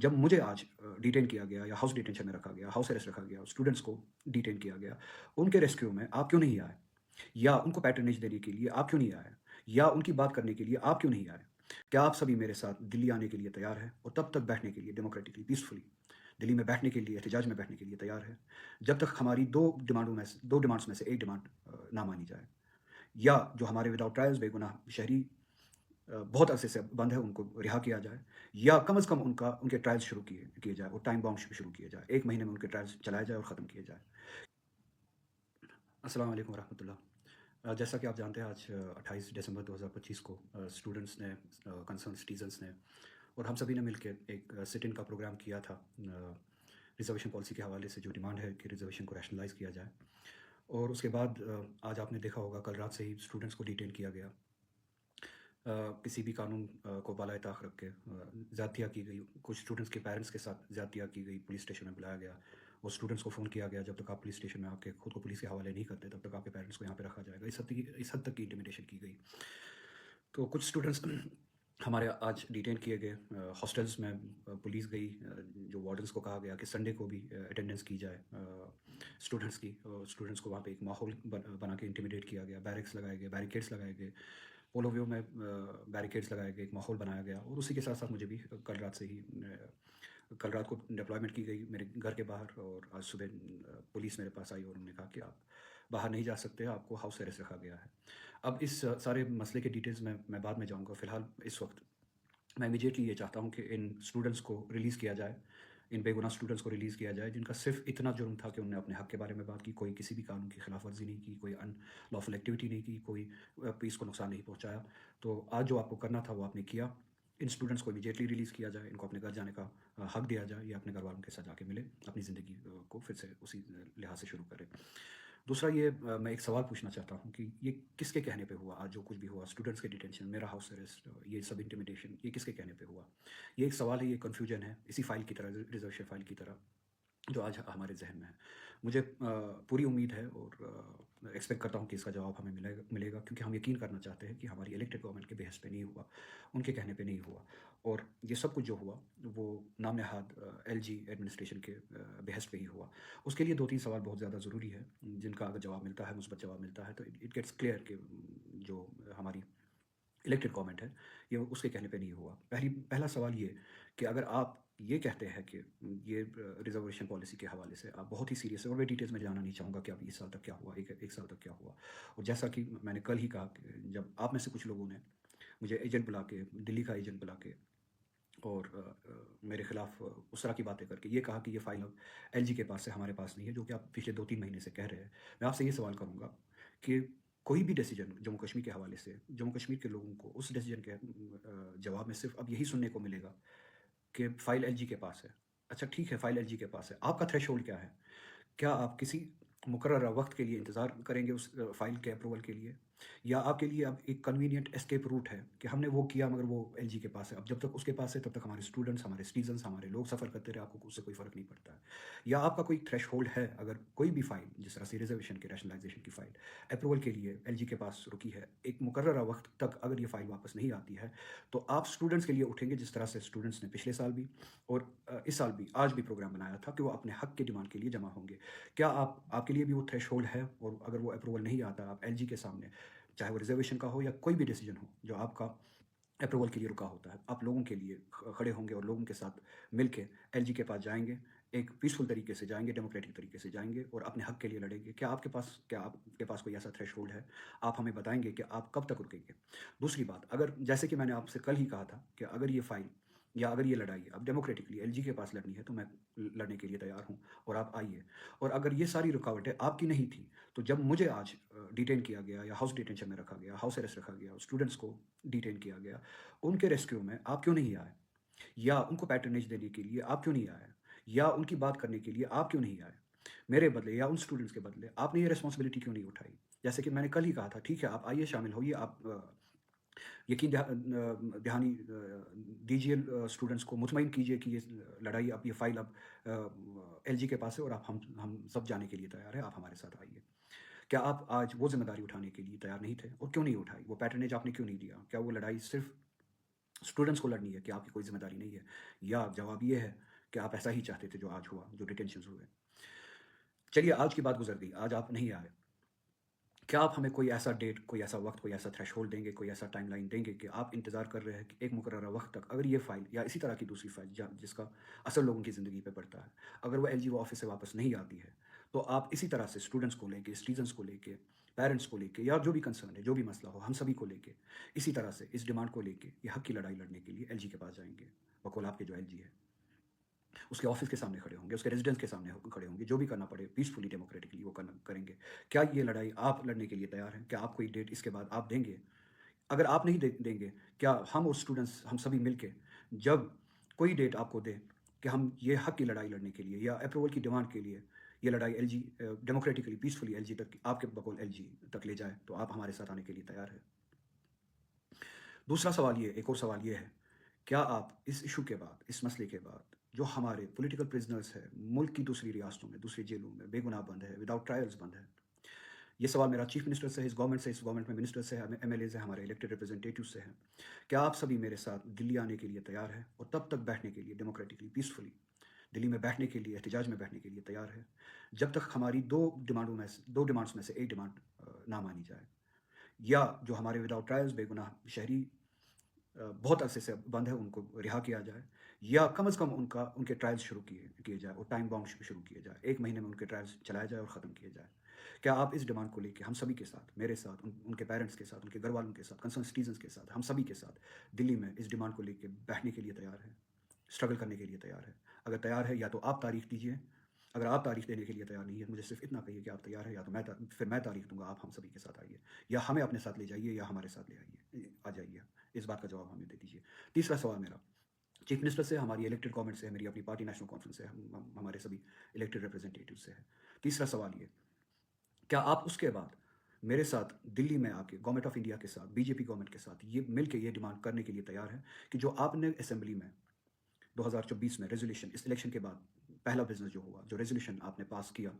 جب مجھے آج ڈیٹین کیا گیا یا ہاؤس ڈیٹینشن میں رکھا گیا، ہاؤس اریسٹ رکھا گیا، اسٹوڈنٹس کو ڈیٹین کیا گیا، ان کے ریسکیو میں آپ کیوں نہیں آئے؟ یا ان کو پیٹرنیج دینے کے لیے آپ کیوں نہیں آئے؟ یا ان کی بات کرنے کے لیے آپ کیوں نہیں آئے؟ کیا آپ سبھی میرے ساتھ دلی آنے کے لیے تیار ہیں اور تب تک بیٹھنے کے لیے ڈیموکریٹکلی پیسفلی دلی میں بیٹھنے کے لیے احتجاج میں بیٹھنے کے لیے تیار ہے جب تک ہماری دو ڈیمانڈس میں سے ایک ڈیمانڈ نہ مانی جائے، یا جو ہمارے وداؤٹ ٹرائلز بے گناہ شہری بہت عرصے سے بند ہے ان کو رہا کیا جائے، یا کم از کم ان کے ٹرائلز شروع کیے جائے اور ٹائم باؤنڈ شروع کیے جائے، 1 مہینے میں ان کے ٹرائلز چلائے جائے اور ختم کیے جائے۔ السلام علیکم ورحمۃ اللہ۔ جیسا کہ آپ جانتے ہیں آج 28 دسمبر 2025 کو اسٹوڈنٹس نے، کنسرن سٹیزنس نے اور ہم سبھی نے مل کے ایک سٹ ان کا پروگرام کیا تھا ریزرویشن پالیسی کے حوالے سے، جو ڈیمانڈ ہے کہ ریزرویشن کو ریشنلائز کیا جائے۔ اور اس کے بعد آج آپ نے دیکھا ہوگا کل رات سے ہی اسٹوڈنٹس کو ڈیٹین کیا گیا، کسی بھی قانون کو بالائے طاق رکھ کے زیادتیاں کی گئی، کچھ اسٹوڈنٹس کے پیرنٹس کے ساتھ زیادتیاں کی گئی، پولیس اسٹیشن میں بلایا گیا اور اسٹوڈنٹس کو فون کیا گیا جب تک آپ پولیس اسٹیشن میں آپ کے خود کو پولیس کے حوالے نہیں کرتے تب تک آپ کے پیرنٹس کو یہاں پہ رکھا جائے گا۔ اس حد تک کی انٹیمیڈیشن کی گئی۔ تو کچھ اسٹوڈنٹس ہمارے آج ڈیٹین کیے گئے، ہاسٹلس میں پولیس گئی، جو وارڈنس کو کہا گیا کہ سنڈے کو بھی اٹینڈنس کی جائے اسٹوڈنٹس کی، اسٹوڈنٹس کو وہاں پہ ایک ماحول بنا کے انٹیمیڈیٹ کیا گیا، بیرکس لگائے گئے، بیریکیڈس لگائے گئے، پولو ویو میں بیریکیڈس لگائے گئے، ایک ماحول بنایا گیا۔ اور اسی کے ساتھ ساتھ مجھے بھی کل رات کو ڈپلائمنٹ کی گئی میرے گھر کے باہر، اور آج صبح پولیس میرے پاس آئی اور انہوں نے کہا کہ آپ باہر نہیں جا سکتے، آپ کو ہاؤس اریسٹ رکھا گیا ہے۔ اب اس سارے مسئلے کے ڈیٹیلز میں بعد میں جاؤں گا۔ فی الحال اس وقت میں امیجیٹلی یہ چاہتا ہوں کہ ان اسٹوڈنٹس کو ریلیز کیا جائے، ان بے گناہ اسٹوڈنٹس کو ریلیز کیا جائے جن کا صرف اتنا جرم تھا کہ انہوں نے اپنے حق کے بارے میں بات کی، کوئی کسی بھی قانون کی خلاف ورزی نہیں کی، کوئی ان لافل ایکٹیویٹی نہیں کی، کوئی پیس کو نقصان نہیں پہنچایا۔ تو آج جو آپ کو کرنا تھا وہ آپ نے کیا۔ ان اسٹوڈنٹس کو امیجیٹلی ریلیز کیا جائے، ان کو اپنے گھر جانے کا حق دیا جائے، یا اپنے گھر والوں کے ساتھ جا کے ملے، اپنی زندگی کو پھر سے اسی لحاظ سے شروع کرے۔ دوسرا یہ میں ایک سوال پوچھنا چاہتا ہوں کہ یہ کس کے کہنے پہ ہوا؟ آج جو کچھ بھی ہوا، اسٹوڈنٹس کے ڈیٹینشن، میرا ہاؤس اریسٹ، یہ سب انٹیمیڈیشن، یہ کس کے کہنے پہ ہوا؟ یہ ایک سوال ہے، یہ کنفیوژن ہے، اسی فائل کی طرح، ریزرویشن فائل کی طرح جو آج ہمارے ذہن میں ہے۔ مجھے پوری امید ہے اور ایکسپیکٹ کرتا ہوں کہ اس کا جواب ہمیں ملے گا، کیونکہ ہم یقین کرنا چاہتے ہیں کہ ہماری الیکٹڈ گورنمنٹ کے بحث پہ نہیں ہوا، ان کے کہنے پہ نہیں ہوا، اور یہ سب کچھ جو ہوا وہ نام نہاد ایل جی ایڈمنسٹریشن کے بحث پہ ہی ہوا۔ اس کے لیے 2-3 سوال بہت زیادہ ضروری ہے، جن کا اگر جواب ملتا ہے، مثبت جواب ملتا ہے، تو اٹ گیٹس کلیئر کہ جو ہماری الیکٹڈ گورنمنٹ ہے یہ اس کے کہنے پہ نہیں ہوا۔ پہلا سوال یہ کہ اگر آپ یہ کہتے ہیں کہ یہ ریزرویشن پالیسی کے حوالے سے آپ بہت ہی سیریس ہے، اور میں ڈیٹیلز میں جانا نہیں چاہوں گا کہ اب اس سال تک کیا ہوا، ایک سال تک کیا ہوا، اور جیسا کہ میں نے کل ہی کہا کہ جب آپ میں سے کچھ لوگوں نے مجھے ایجنٹ بلا کے، دلی کا ایجنٹ بلا کے، اور میرے خلاف اس طرح کی باتیں کر کے یہ کہا کہ یہ فائل اب ایل جی کے پاس سے ہمارے پاس نہیں ہے، جو کہ آپ پچھلے 2-3 مہینے سے کہہ رہے ہیں، میں آپ سے یہ سوال کروں گا کہ کوئی بھی ڈیسیجن جموں کشمیر کے حوالے سے، جموں کشمیر کے لوگوں کو اس ڈیسیجن کے جواب میں صرف اب یہی سننے کو ملے گا کہ فائل ایل جی کے پاس ہے۔ اچھا ٹھیک ہے، فائل ایل جی کے پاس ہے، آپ کا تھریش ہولڈ کیا ہے؟ کیا آپ کسی مقررہ وقت کے لیے انتظار کریں گے اس فائل کے اپروول کے لیے، یا آپ کے لیے اب ایک کنوینئنٹ اسکیپ روٹ ہے کہ ہم نے وہ کیا مگر وہ ایل جی کے پاس ہے، اب جب تک اس کے پاس ہے تب تک ہمارے اسٹوڈنٹس، ہمارے سٹیزنس، ہمارے لوگ سفر کرتے رہے، آپ کو اس سے کوئی فرق نہیں پڑتا ہے؟ یا آپ کا کوئی تھریش ہولڈ ہے، اگر کوئی بھی فائل جس طرح سے ریزرویشن کے ریشنلائزیشن کی فائل اپروول کے لیے ایل جی کے پاس رکی ہے، ایک مقررہ وقت تک اگر یہ فائل واپس نہیں آتی ہے تو آپ اسٹوڈنٹس کے لیے اٹھیں گے جس طرح سے اسٹوڈنٹس نے پچھلے سال بھی اور اس سال بھی، آج بھی پروگرام بنایا تھا کہ وہ اپنے حق کے ڈیمانڈ کے لیے جمع ہوں گے؟ کیا آپ کے لیے بھی وہ تھریش ہولڈ ہے؟ اور اگر وہ اپروول نہیں آتا، آپ ایل جی کے سامنے، چاہے وہ ریزرویشن کا ہو یا کوئی بھی ڈیسیجن ہو جو آپ کا اپروول کے لیے رکا ہوتا ہے، آپ لوگوں کے لیے کھڑے ہوں گے اور لوگوں کے ساتھ مل کے ایل جی کے پاس جائیں گے، ایک پیسفل طریقے سے جائیں گے، ڈیموکریٹک طریقے سے جائیں گے اور اپنے حق کے لیے لڑیں گے؟ کیا آپ کے پاس کوئی ایسا تھریش ہولڈ ہے؟ آپ ہمیں بتائیں گے کہ آپ کب تک رکیں گے؟ دوسری بات، اگر جیسے کہ میں نے آپ سے کل ہی کہا تھا کہ اگر یہ فائل یا اگر یہ لڑائی اب ڈیموکریٹکلی ایل جی کے پاس لڑنی ہے تو میں لڑنے کے لیے تیار ہوں، اور آپ آئیے۔ اور اگر یہ ساری رکاوٹیں آپ کی نہیں تھی تو جب مجھے آج ڈیٹین کیا گیا یا ہاؤس ڈیٹینشن میں رکھا گیا، ہاؤس اریسٹ رکھا گیا، اسٹوڈنٹس کو ڈیٹین کیا گیا، ان کے ریسکیو میں آپ کیوں نہیں آئے؟ یا ان کو پیٹرنیج دینے کے لیے آپ کیوں نہیں آئے؟ یا ان کی بات کرنے کے لیے آپ کیوں نہیں آئے؟ میرے بدلے یا ان اسٹوڈنٹس کے بدلے آپ نے یہ ریسپانسبلٹی کیوں نہیں اٹھائی؟ جیسے کہ میں نے کل ہی کہا تھا، ٹھیک ہے آپ آئیے، شامل ہوئیے، آپ یقین دہانی دیجیے، اسٹوڈنٹس کو مطمئن کیجیے کہ یہ لڑائی، اب یہ فائل اب ایل جی کے پاس ہے اور آپ ہم سب جانے کے لیے تیار ہیں، آپ ہمارے ساتھ آئیے۔ کیا آپ آج وہ ذمہ داری اٹھانے کے لیے تیار نہیں تھے، اور کیوں نہیں اٹھائی؟ وہ پیٹرنیج آپ نے کیوں نہیں دیا؟ کیا وہ لڑائی صرف اسٹوڈنٹس کو لڑنی ہے کہ آپ کی کوئی ذمہ داری نہیں ہے، یا جواب یہ ہے کہ آپ ایسا ہی چاہتے تھے جو آج ہوا، جو ڈیٹینشنز ہوئے۔ چلیے آج کی بات گزر گئی، آج آپ نہیں آئے، کیا آپ ہمیں کوئی ایسا ڈیٹ، کوئی ایسا وقت، کوئی ایسا تھریش ہولڈ دیں گے، کوئی ایسا ٹائم لائن دیں گے کہ آپ انتظار کر رہے ہیں کہ ایک مقررہ وقت تک اگر یہ فائل یا اسی طرح کی دوسری فائل جس کا اثر لوگوں کی زندگی پہ پڑتا ہے، اگر وہ LG وہ آفس سے واپس نہیں آتی ہے، تو آپ اسی طرح سے اسٹوڈنٹس کو لے کے، سٹیزنس کو لے کے، پیرنٹس کو لے کے، یا جو بھی کنسرن ہے، جو بھی مسئلہ ہو، ہم سبھی کو لے کے اسی طرح سے اس ڈیمانڈ کو لے کے یہ حق کی لڑائی لڑنے کے لیے LG کے پاس جائیں گے، بقول آپ کے جو LG ہے اس کے آفس کے سامنے کھڑے ہوں گے، اس کے ریزیڈنس کے سامنے کھڑے ہوں گے، جو بھی کرنا پڑے پیسفلی ڈیموکریٹکلی وہ کریں گے۔ کیا یہ لڑائی آپ لڑنے کے لیے تیار ہیں؟ کیا آپ کوئی ڈیٹ اس کے بعد آپ دیں گے؟ اگر آپ نہیں دیں گے، کیا ہم اور اسٹوڈنٹس ہم سبھی مل کے جب کوئی ڈیٹ آپ کو دے کہ ہم یہ حق کی لڑائی لڑنے کے لیے یا اپروول کی ڈیمانڈ کے لیے یہ لڑائی LG ڈیموکریٹکلی پیسفلی LG تک، آپ کے بقول LG تک لے جائے، تو آپ ہمارے ساتھ آنے کے لیے تیار ہے؟ دوسرا سوال یہ، ایک اور سوال یہ ہے، کیا آپ اس ایشو کے بعد، اس مسئلے کے بعد، جو ہمارے پولیٹیکل پرزنرز ہیں ملک کی دوسری ریاستوں میں، دوسری جیلوں میں بے گناہ بند ہے، وداؤٹ ٹرائلز بند ہے، یہ سوال میرا چیف منسٹر سے ہے، اس گورنمنٹ میں منسٹر سے ہے، MLAs ہیں، ہمارے الیکٹڈ ریپرزنٹیٹیو سے ہیں، کیا آپ سبھی میرے ساتھ دلی آنے کے لیے تیار ہیں اور تب تک بیٹھنے کے لیے ڈیموکریٹکلی پیسفلی دلی میں بیٹھنے کے لیے، احتجاج میں بیٹھنے کے لیے تیار ہے جب تک ہماری دو ڈیمانڈس میں سے ایک ڈیمانڈ نہ مانی جائے، یا جو ہمارے وداؤٹ ٹرائلز بے گناہ شہری بہت عرصے سے بند ہے ان کو رہا کیا جائے، یا کم از کم ان کے ٹرائلز شروع کیے جائے اور ٹائم باؤنڈ شروع کیے جائے، 1 مہینے میں ان کے ٹرائلز چلائے جائے اور ختم کیے جائے۔ کیا آپ اس ڈیمانڈ کو لے کے ہم سبھی کے ساتھ، میرے ساتھ، ان کے پیرنٹس کے ساتھ، ان کے گھر والوں کے ساتھ، کنسرن سٹیزنس کے ساتھ، ہم سبھی کے ساتھ دلی میں اس ڈیمانڈ کو لے کے بیٹھنے کے لیے تیار ہیں، اسٹرگل کرنے کے لیے تیار ہے؟ اگر تیار ہے یا تو آپ تاریخ دیجیے، اگر آپ تاریخ دینے کے لیے تیار نہیں ہے مجھے صرف اتنا کہیے کہ آپ تیار ہیں، یا تو پھر میں تاریخ دوں گا، آپ ہم سبھی کے ساتھ آئیے، یا ہمیں اپنے ساتھ لے جائیے یا ہمارے ساتھ لے آئیے، آ جائیے، اس بات کا جواب ہمیں دے دیجیے۔ تیسرا سوال میرا چیف منسٹر سے، ہماری الیکٹڈ گورنمنٹ سے ہے، میری اپنی پارٹی نیشنل کانفرنس سے، ہمارے سبھی الیکٹڈ ریپرزنٹیٹیو سے ہے۔ تیسرا سوال یہ، کیا آپ اس کے بعد میرے ساتھ دلی میں آ کے گورنمنٹ آف انڈیا کے ساتھ، BJP گورنمنٹ کے ساتھ یہ مل کے یہ ڈیمانڈ کرنے کے لیے تیار ہے کہ جو آپ نے اسمبلی میں 2024 میں ریزولوشن، اس الیکشن کے بعد پہلا بزنس جو ہوا، جو ریزولوشن آپ نے پاس کیا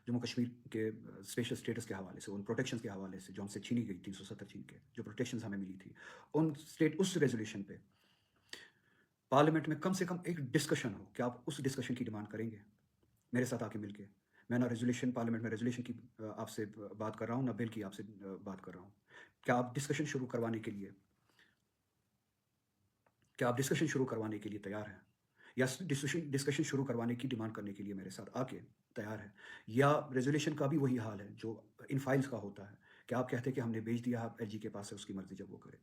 جموں کشمیر کے اسپیشل اسٹیٹس کے حوالے سے، ان پروٹیکشنز کے حوالے سے جو ہم سے چھینی گئی 370 چھین کے جو پروٹیکشنز ہمیں ملی تھی، اس ریزولوشن پہ پارلیمنٹ میں کم سے کم ایک ڈسکشن ہو، کہ آپ اس ڈسکشن کی ڈیمانڈ کریں گے میرے ساتھ آ کے مل کے؟ میں نہ ریزولوشن، پارلیمنٹ میں ریزولوشن کی آپ سے بات کر رہا ہوں، نہ بل کی آپ سے بات کر رہا ہوں۔ کیا آپ ڈسکشن شروع کروانے کے لیے، تیار ہیں، یا ڈسکشن شروع کروانے کی ڈیمانڈ کرنے کے لیے میرے ساتھ آ کے تیار ہے؟ یا ریزولوشن کا بھی وہی حال ہے جو ان فائلز کا ہوتا ہے کہ آپ کہتے ہیں کہ ہم نے بھیج دیا، آپ LG کے پاس ہے، اس کی مرضی جب وہ کرے؟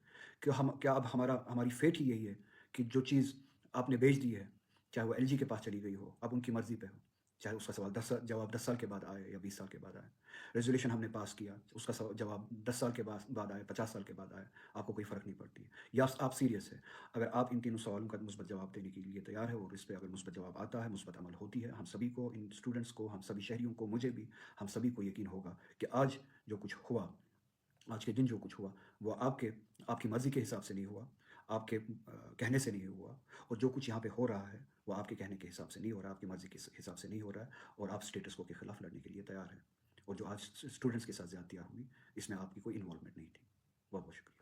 کیا اب ہماری فیٹ ہی یہی ہے کہ جو چیز آپ نے بھیج دی ہے چاہے وہ LG کے پاس چلی گئی ہو، اب ان کی مرضی پہ ہو، چاہے اس کا جواب 10 سال کے بعد آئے یا 20 سال کے بعد آئے؟ ریزولوشن ہم نے پاس کیا، اس کا جواب 10 سال کے بعد آئے، 50 سال کے بعد آئے، آپ کو کوئی فرق نہیں پڑتی؟ یا آپ سیریس ہے؟ اگر آپ ان تینوں سوالوں کا مثبت جواب دینے کے لیے تیار ہے اور اس پہ اگر مثبت جواب آتا ہے، مثبت عمل ہوتی ہے، ہم سبھی کو، ان اسٹوڈنٹس کو، ہم سبھی شہریوں کو، مجھے بھی، ہم سبھی کو یقین ہوگا کہ آج جو کچھ ہوا، آج کے دن جو کچھ ہوا، وہ آپ کی مرضی کے حساب سے نہیں ہوا، آپ کے کہنے سے نہیں ہوا، اور جو کچھ یہاں پہ ہو رہا ہے وہ آپ کے کہنے کے حساب سے نہیں ہو رہا، آپ کی مرضی کے حساب سے نہیں ہو رہا ہے، اور آپ اسٹیٹس کو کے خلاف لڑنے کے لیے تیار ہیں، اور جو آج اسٹوڈنٹس کے ساتھ زیادتیاں ہوئی اس میں آپ کی کوئی انوالومنٹ نہیں تھی۔ بہت بہت شکریہ۔